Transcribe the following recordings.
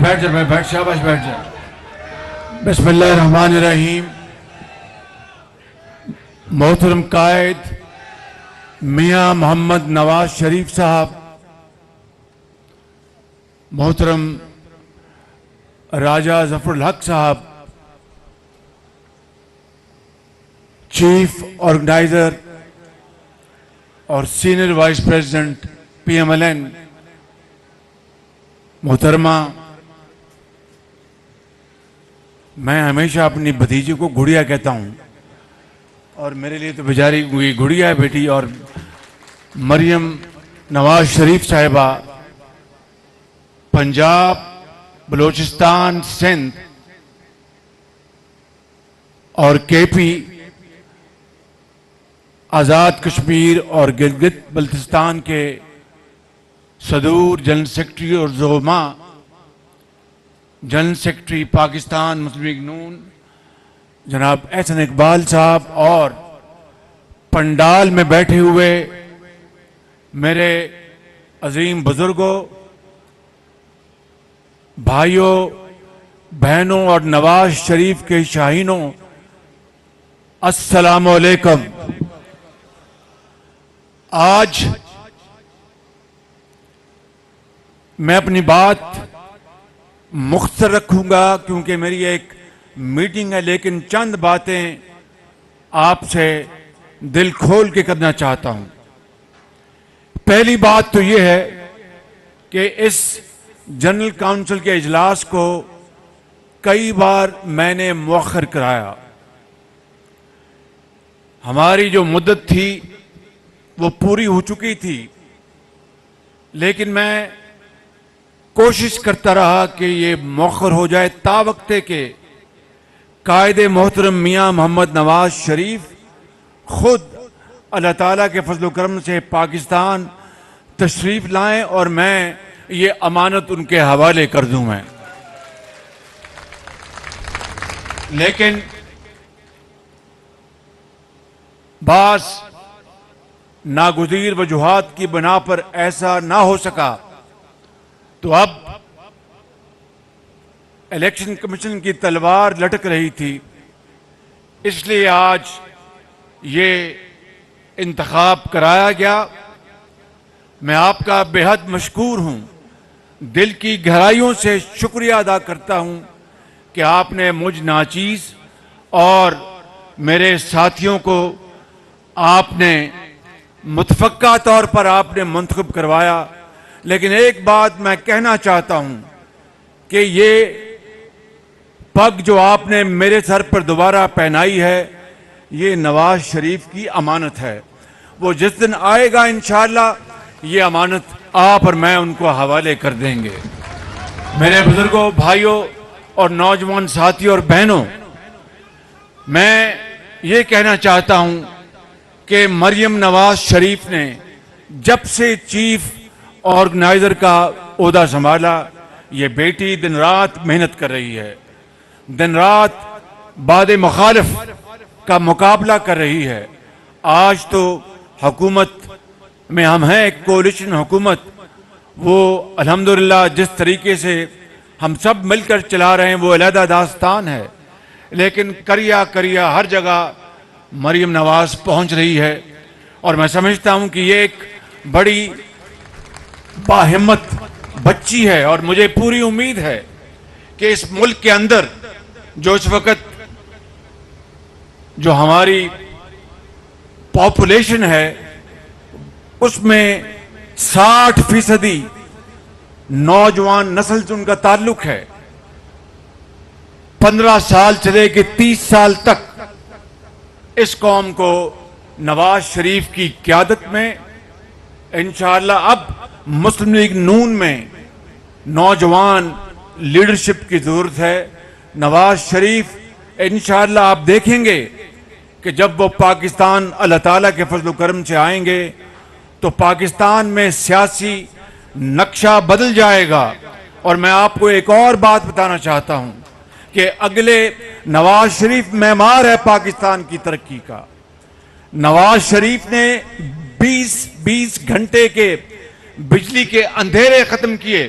بیٹھ جائے بیٹھ شاباش بیٹھ جائے. بسم اللہ الرحمن الرحیم. محترم قائد میاں محمد نواز شریف صاحب، محترم راجہ ظفر الحق صاحب، چیف آرگنائزر اور senior vice president P M L N محترمہ، میں ہمیشہ اپنی بھتیجی کو گڑیا کہتا ہوں اور میرے لیے تو بیچاری گڑیا ہے بیٹی، اور مریم نواز شریف صاحبہ، پنجاب، بلوچستان، سندھ اور کے پی، آزاد کشمیر اور گلگت بلتستان کے صدور، جنرل سیکرٹری اور زعماء، جنرل سیکرٹری پاکستان مسلم لیگ نون جناب احسن اقبال صاحب، اور پنڈال میں بیٹھے ہوئے میرے عظیم بزرگوں، بھائیوں، بہنوں اور نواز شریف کے شاہینوں، السلام علیکم. آج میں اپنی بات مختصر رکھوں گا کیونکہ میری ایک میٹنگ ہے، لیکن چند باتیں آپ سے دل کھول کے کرنا چاہتا ہوں. پہلی بات تو یہ ہے کہ اس جنرل کونسل کے اجلاس کو کئی بار میں نے مؤخر کرایا. ہماری جو مدت تھی وہ پوری ہو چکی تھی، لیکن میں کوشش کرتا رہا کہ یہ مؤخر ہو جائے تا وقتے کہ قائد محترم میاں محمد نواز شریف خود اللہ تعالیٰ کے فضل و کرم سے پاکستان تشریف لائیں اور میں یہ امانت ان کے حوالے کر دوں. میں لیکن بعض ناگزیر وجوہات کی بنا پر ایسا نہ ہو سکا، تو اب الیکشن کمیشن کی تلوار لٹک رہی تھی، اس لیے آج یہ انتخاب کرایا گیا. میں آپ کا بے حد مشکور ہوں، دل کی گہرائیوں سے شکریہ ادا کرتا ہوں کہ آپ نے مجھ ناچیز اور میرے ساتھیوں کو آپ نے متفقہ طور پر آپ نے منتخب کروایا. لیکن ایک بات میں کہنا چاہتا ہوں کہ یہ پگ جو آپ نے میرے سر پر دوبارہ پہنائی ہے، یہ نواز شریف کی امانت ہے. وہ جس دن آئے گا انشاءاللہ یہ امانت آپ اور میں ان کو حوالے کر دیں گے. میرے بزرگوں، بھائیوں اور نوجوان ساتھیوں اور بہنوں، میں یہ کہنا چاہتا ہوں کہ مریم نواز شریف نے جب سے چیف آرگنائزر کا عہدہ سنبھالا، یہ بیٹی دن رات محنت کر رہی ہے، دن رات باد مخالف کا مقابلہ کر رہی ہے. آج تو حکومت میں ہم ہیں، ایک کولیشن حکومت، وہ الحمدللہ جس طریقے سے ہم سب مل کر چلا رہے ہیں وہ علیحدہ داستان ہے، لیکن کریا ہر جگہ مریم نواز پہنچ رہی ہے. اور میں سمجھتا ہوں کہ یہ ایک بڑی باہمت بچی ہے، اور مجھے پوری امید ہے کہ اس ملک کے اندر جو اس وقت جو ہماری پاپولیشن ہے اس میں 60% نوجوان نسل سے ان کا تعلق ہے. 15 سال سے لے کے 30 سال تک اس قوم کو نواز شریف کی قیادت میں انشاءاللہ اب مسلم لیگ نون میں نوجوان لیڈرشپ کی ضرورت ہے. نواز شریف انشاءاللہ آپ دیکھیں گے کہ جب وہ پاکستان اللہ تعالیٰ کے فضل و کرم سے آئیں گے تو پاکستان میں سیاسی نقشہ بدل جائے گا. اور میں آپ کو ایک اور بات بتانا چاہتا ہوں کہ اگلے نواز شریف معمار ہے پاکستان کی ترقی کا. نواز شریف نے 20 گھنٹے کے بجلی کے اندھیرے ختم کیے.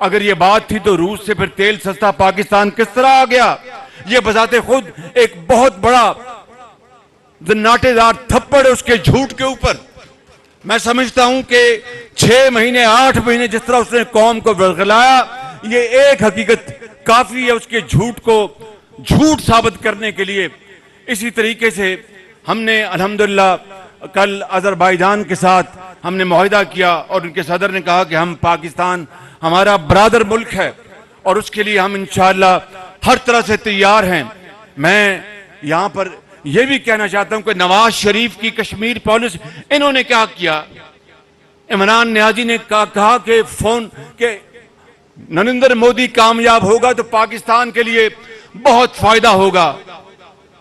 اگر یہ بات تھی تو روس سے پھر تیل سستا پاکستان کس طرح آ گیا؟ یہ بذات خود ایک بہت بڑا ناٹے دار تھپڑ ہے اس کے جھوٹ کے اوپر۔ میں سمجھتا ہوں کہ 6 مہینے 8 مہینے جس طرح اس نے قوم کو ورغلایا، یہ ایک حقیقت کافی ہے اس کے جھوٹ کو جھوٹ ثابت کرنے کے لیے۔ اسی طریقے سے ہم نے الحمدللہ کل آذربائیجان کے ساتھ ہم نے معاہدہ کیا اور ان کے صدر نے کہا کہ ہم پاکستان ہمارا برادر ملک ہے اور اس کے لیے ہم انشاءاللہ ہر طرح سے تیار ہیں۔ میں یہاں پر یہ بھی کہنا چاہتا ہوں کہ نواز شریف کی کشمیر پالیسی انہوں نے کیا کیا؟ عمران نیازی نے کہا کہ نریندر مودی کامیاب ہوگا تو پاکستان کے لیے بہت فائدہ ہوگا،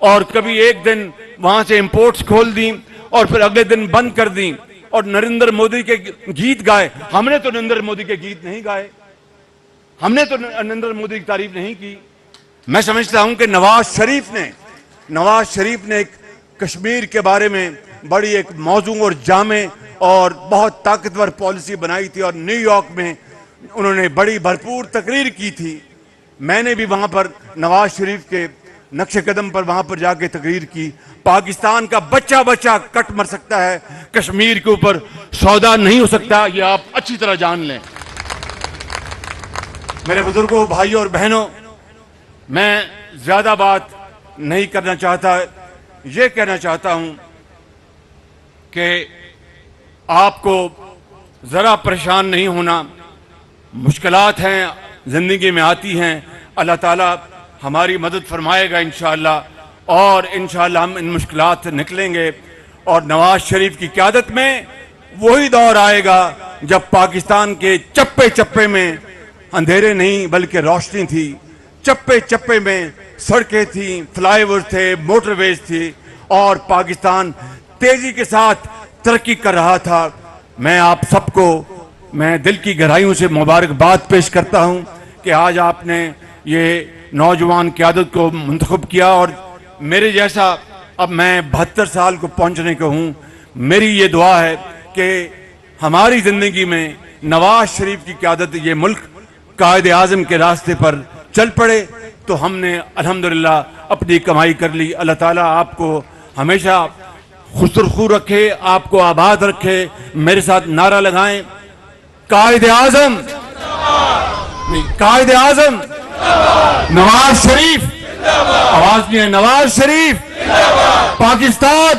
اور کبھی ایک دن وہاں سے امپورٹس کھول دیں اور پھر اگلے دن بند کر دیں اور نریندر مودی کے گیت گائے۔ ہم نے تو نریندر مودی کے گیت نہیں گائے، ہم نے تو نریندر مودی کی تعریف نہیں کی۔ میں سمجھتا ہوں کہ نواز شریف نے ایک کشمیر کے بارے میں بڑی ایک موزوں اور جامع اور بہت طاقتور پالیسی بنائی تھی، اور نیو یارک میں انہوں نے بڑی بھرپور تقریر کی تھی۔ میں نے بھی وہاں پر نواز شریف کے نقش قدم پر وہاں پر جا کے تقریر کی۔ پاکستان کا بچہ کٹ مر سکتا ہے، کشمیر کے اوپر سودا نہیں ہو سکتا، یہ آپ اچھی طرح جان لیں۔ میرے بزرگوں، بھائیوں اور بہنوں، میں زیادہ بات نہیں کرنا چاہتا، یہ کہنا چاہتا ہوں کہ آپ کو ذرا پریشان نہیں ہونا۔ مشکلات ہیں، زندگی میں آتی ہیں، اللہ تعالیٰ ہماری مدد فرمائے گا انشاءاللہ، اور انشاءاللہ ہم ان مشکلات سے نکلیں گے، اور نواز شریف کی قیادت میں وہی دور آئے گا جب پاکستان کے چپے چپے میں اندھیرے نہیں بلکہ روشنی تھی، چپے چپے میں سڑکیں تھیں، فلائی اوور تھے، موٹر ویز تھی، اور پاکستان تیزی کے ساتھ ترقی کر رہا تھا۔ میں آپ سب کو میں دل کی گہرائیوں سے مبارکباد پیش کرتا ہوں کہ آج آپ نے یہ نوجوان قیادت کو منتخب کیا، اور میرے جیسا اب میں 72 سال کو پہنچنے کو ہوں، میری یہ دعا ہے کہ ہماری زندگی میں نواز شریف کی قیادت یہ ملک قائد اعظم کے راستے پر چل پڑے تو ہم نے الحمدللہ اپنی کمائی کر لی۔ اللہ تعالیٰ آپ کو ہمیشہ خسرخو رکھے، آپ کو آباد رکھے۔ میرے ساتھ نعرہ لگائیں، قائد اعظم، قائد اعظم نواز شریف، آواز نہیں ہے، نواز شریف، پاکستان